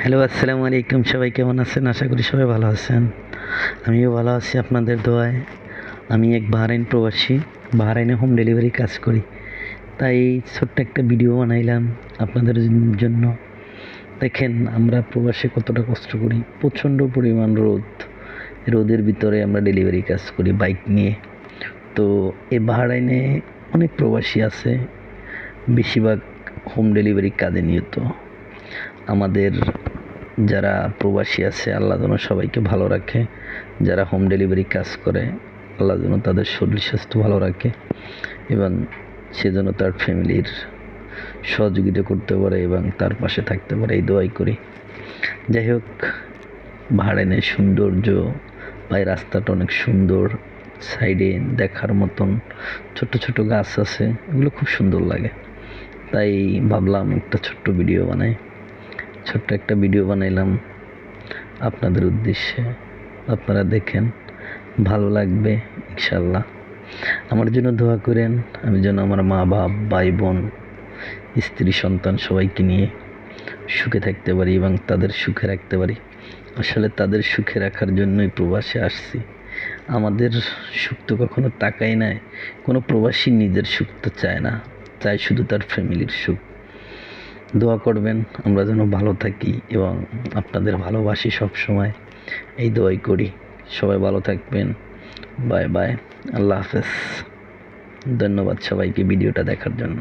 Hello, আসসালামু আলাইকুম। সবাই কেমন আছেন? আশা করি সবাই ভালো আছেন। আমিও ভালো আছি আপনাদের দোয়ায়। আমি এক বাহরাইন প্রবাসী। বাহরাইনে হোম ডেলিভারি কাজ করি। তাই ছোট্ট একটা ভিডিও বানাইলাম আপনাদের জন্য। দেখেন আমরা প্রবাসে কতটা কষ্ট করি। প্রচণ্ড পরিমাণ রোদ। রোদের ভিতরে আমরা ডেলিভারি কাজ করি বাইক নিয়ে। তো এই বাহরাইনে অনেক প্রবাসী আছে। বেশিরভাগ হোম ডেলিভারি কাজে নিয়ত। আমাদের যারা প্রবাসী আছে আল্লাহ যেন সবাইকে ভালো রাখে। যারা হোম ডেলিভারি কাজ করে আল্লাহ যেন তাদের শরীর স্বাস্থ্য ভালো রাখে এবং সে যেন তার ফ্যামিলির সহযোগিতা করতে পারে এবং তার পাশে থাকতে পারে, এই দোয়াই করি। যাই হোক, বাহরাইনের সৌন্দর্য বা এই রাস্তাটা অনেক সুন্দর। সাইডে দেখার মতন ছোট ছোট গাছ আছে, এগুলো খুব সুন্দর লাগে। তাই ভাবলাম একটা ছোট্ট ভিডিও বানাই। ছোট্ট একটা ভিডিও বানাইলাম আপনাদের উদ্দেশ্যে। আপনারা দেখেন, ভালো লাগবে ইনশাল্লাহ। আমার জন্য দোয়া করেন, আমি যেন আমার মা বাপ ভাই বোন স্ত্রী সন্তান সবাইকে নিয়ে সুখে থাকতে পারি এবং তাদের সুখে রাখতে পারি। আসলে তাদের সুখে রাখার জন্যই প্রবাসে আসছি। আমাদের সুখ তো কখনো তাকাই নাই। কোনো প্রবাসী নিজের সুখ তো চায় না, চায় শুধু তার ফ্যামিলির সুখ। দোয়া করবেন আমরা যেন ভালো থাকি এবং আপনাদের ভালোবাসি সব সময়, এই দোয়াই করি। সবাই ভালো থাকবেন। Bye bye. আল্লাহ হাফেজ। ধন্যবাদ সবাইকে ভিডিওটা দেখার জন্য।